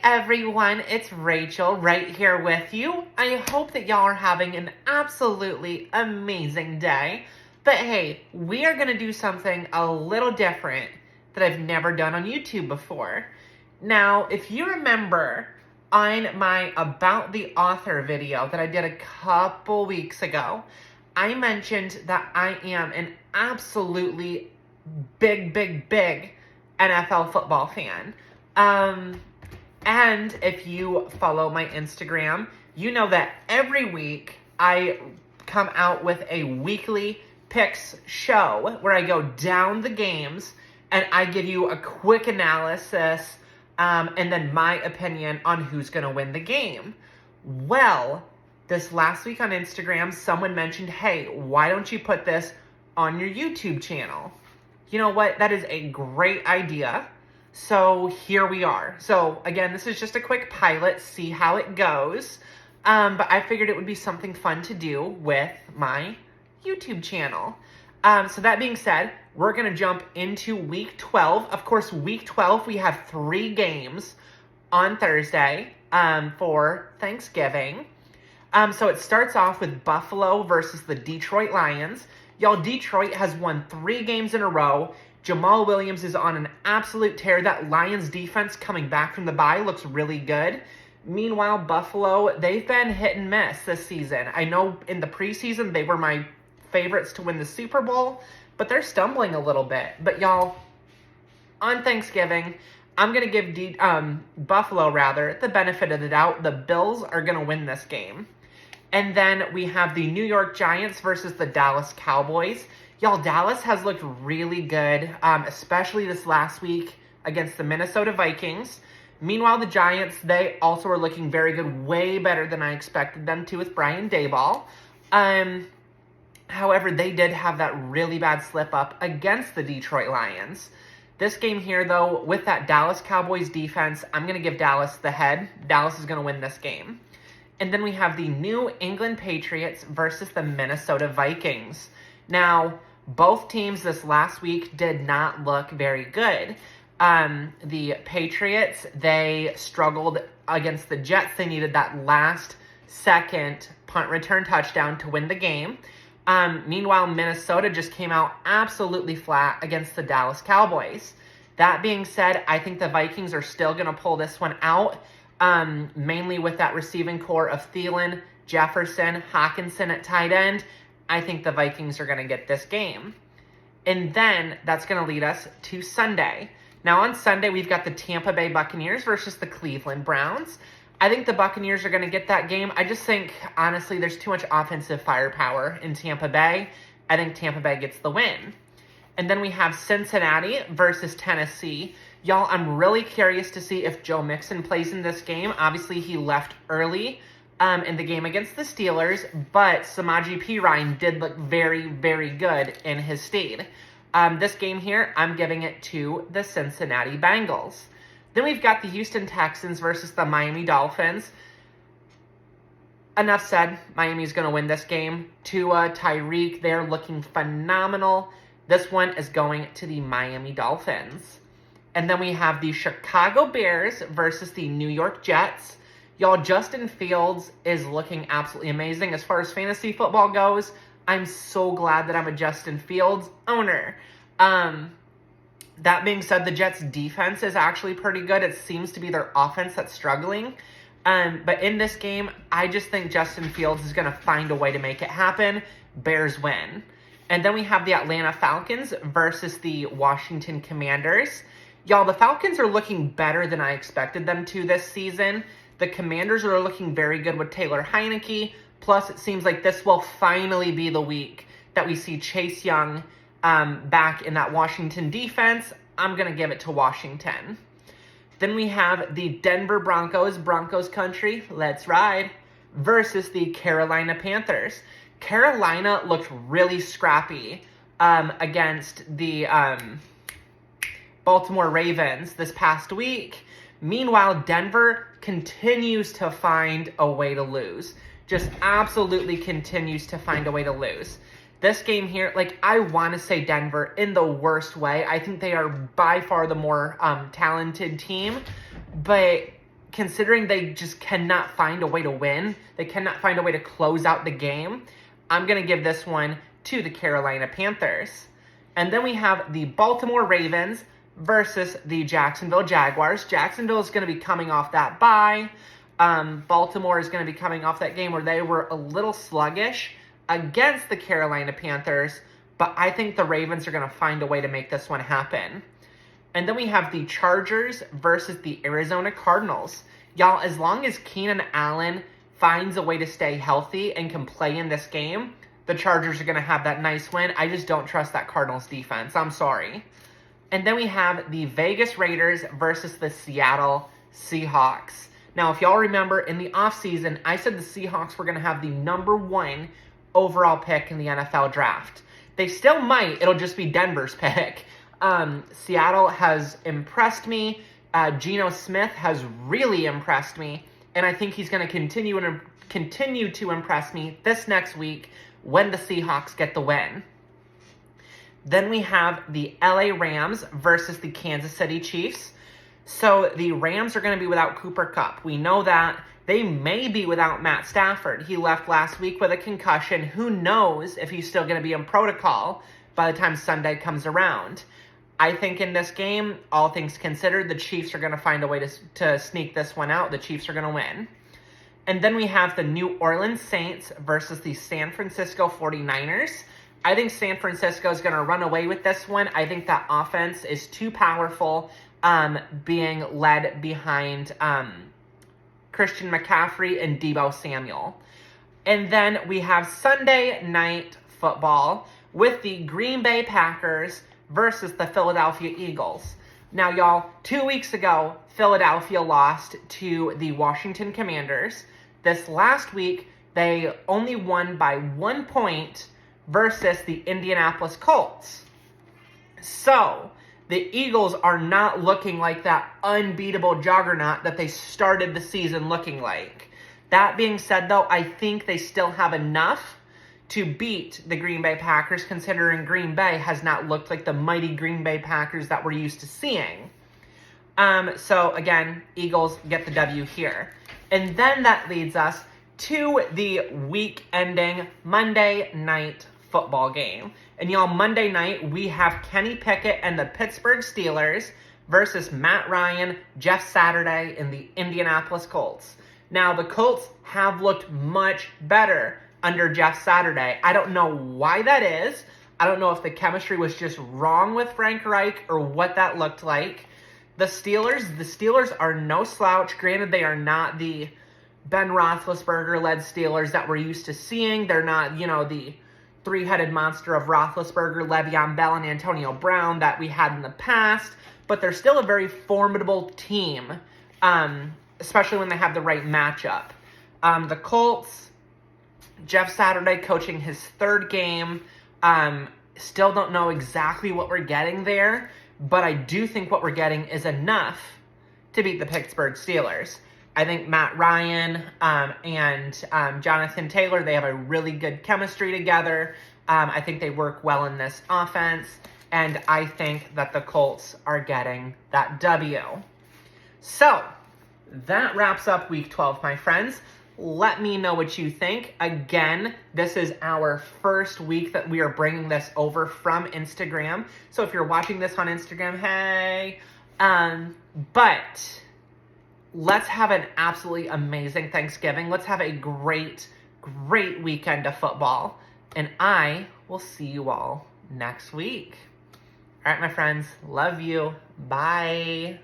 everyone, it's Rachel right here with you. I hope that y'all are having an absolutely amazing day. But hey, we are going to do something a little different that I've never done on YouTube before. Now, if you remember on my About the Author video that I did a couple weeks ago, I mentioned that I am an absolutely big NFL football fan. And if you follow my Instagram, you know that every week I come out with a weekly picks show where I go down the games and I give you a quick analysis and then my opinion on who's going to win the game. Well, this last week on Instagram, someone mentioned, hey, why don't you put this on your YouTube channel? You know what? That is a great idea. So here we are. So again, this is just a quick pilot, see how it goes. But I figured it would be something fun to do with my YouTube channel. So that being said, we're going to jump into week 12. Of course, week 12, we have 3 games on Thursday for Thanksgiving. So it starts off with Buffalo versus the Detroit Lions. Y'all, Detroit has won 3 games in a row. Jamal Williams is on an absolute tear. That Lions defense coming back from the bye looks really good. Meanwhile, Buffalo, they've been hit and miss this season. I know in the preseason they were my favorites to win the Super Bowl, but they're stumbling a little bit. But y'all, on Thanksgiving, I'm going to give Buffalo the benefit of the doubt. The Bills are going to win this game. And then we have the New York Giants versus the Dallas Cowboys. Y'all, Dallas has looked really good, especially this last week against the Minnesota Vikings. Meanwhile, the Giants, they also are looking very good, way better than I expected them to with Brian Daboll. However, they did have that really bad slip-up against the Detroit Lions. This game here, though, with that Dallas Cowboys defense, I'm going to give Dallas the head. Dallas is going to win this game. And then we have the New England Patriots versus the Minnesota Vikings. Now, both teams this last week did not look very good. The Patriots, they struggled against the Jets. They needed that last-second punt return touchdown to win the game. Meanwhile, Minnesota just came out absolutely flat against the Dallas Cowboys. That being said, I think the Vikings are still going to pull this one out, mainly with that receiving core of Thielen, Jefferson, Hawkinson at tight end. I think the Vikings are going to get this game. And then that's going to lead us to Sunday. Now on Sunday, we've got the Tampa Bay Buccaneers versus the Cleveland Browns. I think the Buccaneers are going to get that game. I just think, honestly, there's too much offensive firepower in Tampa Bay. I think Tampa Bay gets the win. And then we have Cincinnati versus Tennessee. Y'all, I'm really curious to see if Joe Mixon plays in this game. Obviously, he left early in the game against the Steelers, but Samaje Perine did look very good in his stead. This game here, I'm giving it to the Cincinnati Bengals. Then we've got the Houston Texans versus the Miami Dolphins. Enough said, Miami's going to win this game. Tua, Tyreek, they're looking phenomenal. This one is going to the Miami Dolphins. And then we have the Chicago Bears versus the New York Jets. Y'all, Justin Fields is looking absolutely amazing. As far as fantasy football goes, I'm so glad that I'm a Justin Fields owner. That being said, the Jets' defense is actually pretty good. It seems to be their offense that's struggling. But in this game, I just think Justin Fields is going to find a way to make it happen. Bears win. And then we have the Atlanta Falcons versus the Washington Commanders. Y'all, the Falcons are looking better than I expected them to this season. The Commanders are looking very good with Taylor Heineke. Plus, it seems like this will finally be the week that we see Chase Young back in that Washington defense. I'm going to give it to Washington. Then we have the Denver Broncos, Broncos country, let's ride, versus the Carolina Panthers. Carolina looked really scrappy against the Baltimore Ravens this past week. Meanwhile, Denver continues to find a way to lose. Just absolutely continues to find a way to lose. This game here, I want to say Denver in the worst way. I think they are by far the more talented team. But considering they just cannot find a way to win, they cannot find a way to close out the game, I'm going to give this one to the Carolina Panthers. And then we have the Baltimore Ravens versus the Jacksonville Jaguars. Jacksonville is going to be coming off that bye. Baltimore is going to be coming off that game where they were a little sluggish against the Carolina Panthers, but I think the Ravens are going to find a way to make this one happen. And then we have the Chargers versus the Arizona Cardinals. Y'all, as long as Keenan Allen finds a way to stay healthy and can play in this game, the Chargers are going to have that nice win. I just don't trust that Cardinals defense. I'm sorry. And then we have the Vegas Raiders versus the Seattle Seahawks. Now, if y'all remember, in the offseason, I said the Seahawks were going to have the #1 overall pick in the NFL draft. They still might. It'll just be Denver's pick. Seattle has impressed me. Geno Smith has really impressed me. And I think he's going to continue to impress me this next week when the Seahawks get the win. Then we have the LA Rams versus the Kansas City Chiefs. So the Rams are going to be without Cooper Kupp. We know that. They may be without Matt Stafford. He left last week with a concussion. Who knows if he's still going to be in protocol by the time Sunday comes around. I think in this game, all things considered, the Chiefs are going to find a way to sneak this one out. The Chiefs are going to win. And then we have the New Orleans Saints versus the San Francisco 49ers. I think San Francisco is going to run away with this one. I think that offense is too powerful, being led behind Christian McCaffrey and Deebo Samuel. And then we have Sunday Night Football with the Green Bay Packers versus the Philadelphia Eagles. Now, y'all, 2 weeks ago, Philadelphia lost to the Washington Commanders. This last week, they only won by 1 point versus the Indianapolis Colts. So, the Eagles are not looking like that unbeatable juggernaut that they started the season looking like. That being said, though, I think they still have enough to beat the Green Bay Packers, considering Green Bay has not looked like the mighty Green Bay Packers that we're used to seeing. So, again, Eagles get the W here. And then that leads us to the week-ending Monday Night Football game. And y'all, Monday night, we have Kenny Pickett and the Pittsburgh Steelers versus Matt Ryan, Jeff Saturday, and the Indianapolis Colts. Now, the Colts have looked much better under Jeff Saturday. I don't know why that is. I don't know if the chemistry was just wrong with Frank Reich or what that looked like. The Steelers are no slouch. Granted, they are not the Ben Roethlisberger-led Steelers that we're used to seeing. They're not, the three-headed monster of Roethlisberger, Le'Veon Bell, and Antonio Brown that we had in the past. But they're still a very formidable team, especially when they have the right matchup. The Colts, Jeff Saturday coaching his third game. Still don't know exactly what we're getting there, but I do think what we're getting is enough to beat the Pittsburgh Steelers. I think Matt Ryan and Jonathan Taylor, they have a really good chemistry together. I think they work well in this offense, and I think that the Colts are getting that W. So, that wraps up Week 12, my friends. Let me know what you think. Again, this is our first week that we are bringing this over from Instagram. So if you're watching this on Instagram, hey. But let's have an absolutely amazing Thanksgiving. Let's have a great, great weekend of football. And I will see you all next week. All right, my friends. Love you. Bye.